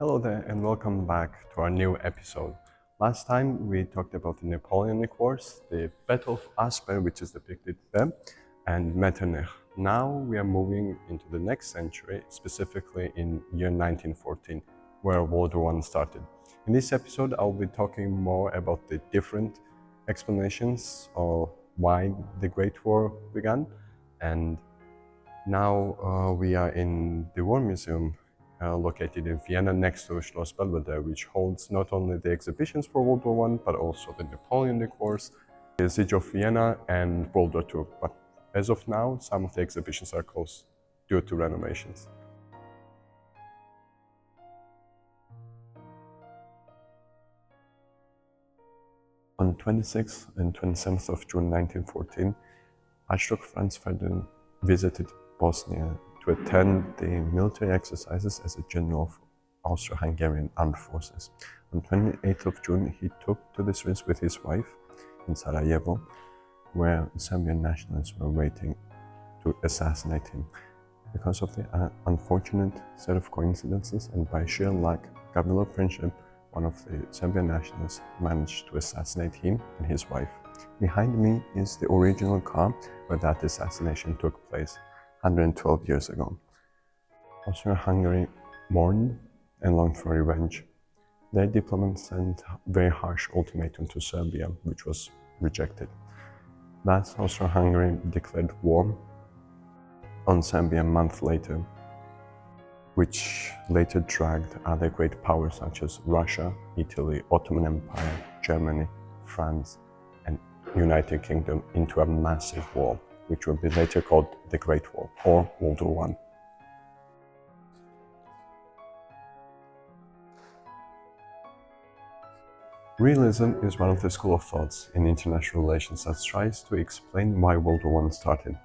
Hello there and welcome back to our new episode. Last time we talked about the Napoleonic Wars, the Battle of Aspern, which is depicted there, and Metternich. Now we are moving into the next century, specifically in year 1914, where World War I started. In this episode, I'll be talking more about the different explanations of why the Great War began. And now we are in the War Museum located in Vienna next to Schloss Belvedere, which holds not only the exhibitions for World War I, but also the Napoleonic Wars, the Siege of Vienna, and World War II. But as of now, some of the exhibitions are closed due to renovations. On 26th and 27th of June 1914, Archduke Franz Ferdinand visited Bosnia to attend the military exercises as a general of Austro-Hungarian armed forces. On 28th of June, he took to the streets with his wife in Sarajevo, where Serbian nationalists were waiting to assassinate him. Because of the unfortunate set of coincidences and by sheer luck, Gavrilo Princip, one of the Serbian nationalists, managed to assassinate him and his wife. Behind me is the original car where that assassination took place 112 years ago. Austria-Hungary mourned and longed for revenge. Their diplomats sent a very harsh ultimatum to Serbia, which was rejected. Thus, Austria-Hungary declared war on Serbia a month later, which later dragged other great powers such as Russia, Italy, Ottoman Empire, Germany, France, and United Kingdom into a massive war, which would be later called the Great War or World War I. Realism is one of the school of thoughts in international relations that tries to explain why World War I started.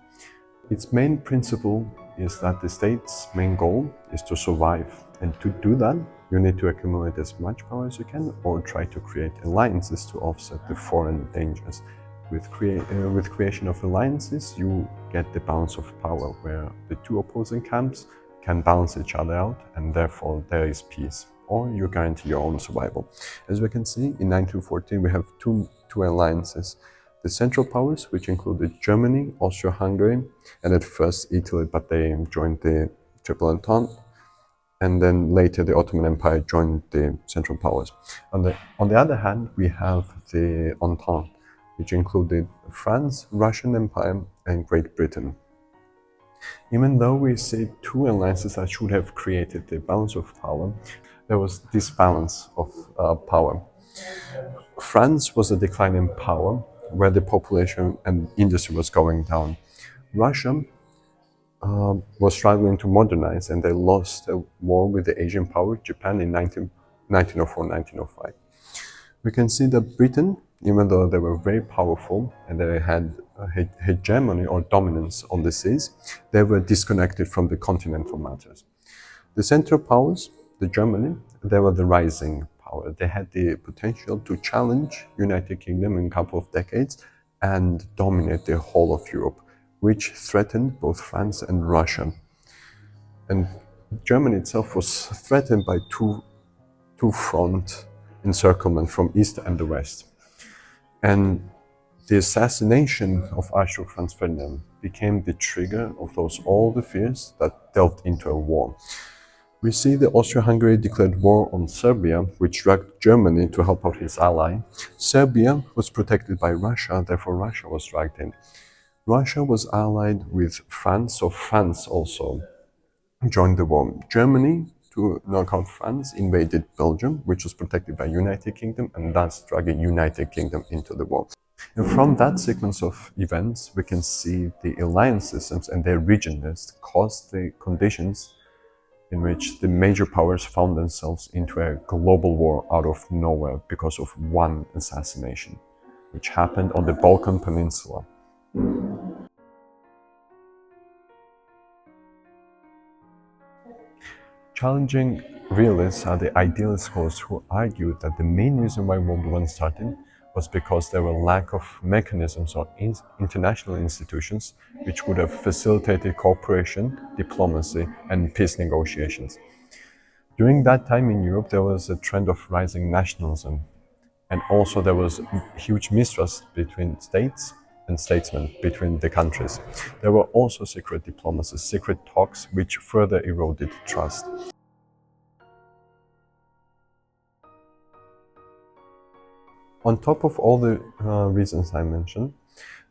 Its main principle is that the state's main goal is to survive, and to do that, you need to accumulate as much power as you can or try to create alliances to offset the foreign dangers. With creation of alliances, you get the balance of power, where the two opposing camps can balance each other out, and therefore there is peace, or you guarantee your own survival. As we can see, in 1914 we have two alliances. The Central Powers, which included Germany, Austria-Hungary, and at first Italy, but they joined the Triple Entente, and then later the Ottoman Empire joined the Central Powers. On the other hand, we have the Entente, which included France, Russian Empire, and Great Britain. Even though we see two alliances that should have created the balance of power, there was this balance of power. France was a decline in power, where the population and industry was going down. Russia was struggling to modernize, and they lost a war with the Asian power, Japan, in 1904-1905. We can see that Britain, even though they were very powerful and they had a hegemony or dominance on the seas, they were disconnected from the continental matters. The Central Powers, the Germany, they were the rising power. They had the potential to challenge United Kingdom in a couple of decades and dominate the whole of Europe, which threatened both France and Russia. And Germany itself was threatened by two-front encirclement from east and the west. And the assassination of Archduke Franz Ferdinand became the trigger of all the fears that delved into a war. We see the Austria-Hungary declared war on Serbia, which dragged Germany to help out his ally. Serbia was protected by Russia, therefore Russia was dragged in. Russia was allied with France, so France also joined the war. Germany, to knock out France, invaded Belgium, which was protected by United Kingdom, and thus dragging United Kingdom into the war. And from that sequence of events, we can see the alliance systems and their regionalness caused the conditions in which the major powers found themselves into a global war out of nowhere because of one assassination, which happened on the Balkan Peninsula. Challenging realists are the idealist scholars who argued that the main reason why World War I started was because there were lack of mechanisms or international institutions which would have facilitated cooperation, diplomacy, and peace negotiations. During that time in Europe, there was a trend of rising nationalism, and also there was huge mistrust between states and statesmen between the countries. There were also secret diplomacies, secret talks, which further eroded trust. On top of all the reasons I mentioned,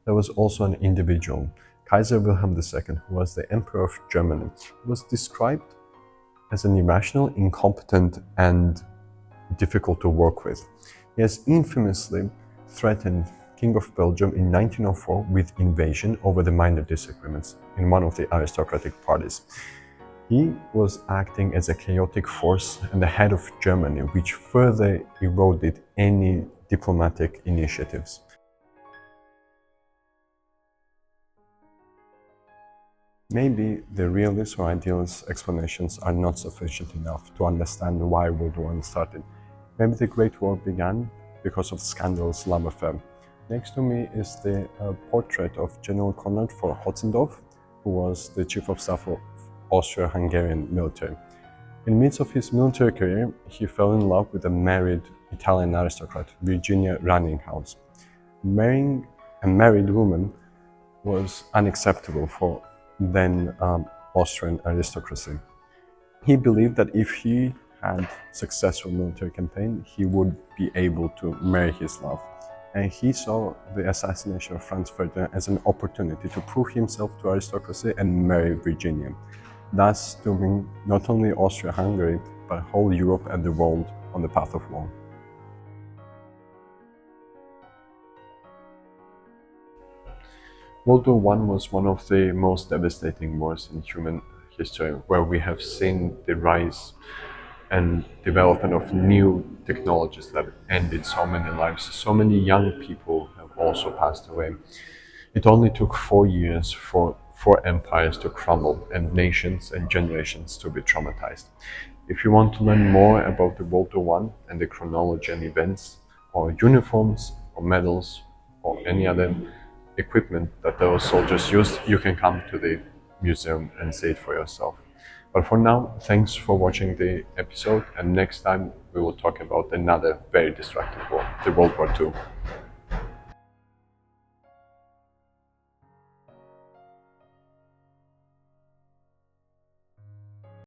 there was also an individual, Kaiser Wilhelm II, who was the Emperor of Germany. He was described as an irrational, incompetent, and difficult to work with. He has infamously threatened King of Belgium in 1904 with invasion over the minor disagreements in one of the aristocratic parties. He was acting as a chaotic force and the head of Germany, which further eroded any diplomatic initiatives. Maybe the realist or idealist explanations are not sufficient enough to understand why World War I started. Maybe the Great War began because of scandalous love affair. Next to me is the portrait of General Konrad von Hotzendorf, who was the chief of staff of Austro-Hungarian military. In the midst of his military career, he fell in love with a married Italian aristocrat, Virginia Runninghouse. Marrying a married woman was unacceptable for then Austrian aristocracy. He believed that if he had successful military campaign, he would be able to marry his love. And he saw the assassination of Franz Ferdinand as an opportunity to prove himself to aristocracy and marry Virginia, thus dooming not only Austria-Hungary, but whole Europe and the world on the path of war. World War I was one of the most devastating wars in human history, where we have seen the rise and development of new technologies that ended so many lives. So many young people have also passed away. It only took 4 years for four empires to crumble and nations and generations to be traumatized. If you want to learn more about the World War I and the chronology and events, or uniforms, or medals, or any other equipment that those soldiers used, you can come to the museum and see it for yourself. But for now, thanks for watching the episode, and next time we will talk about another very destructive war, the World War II.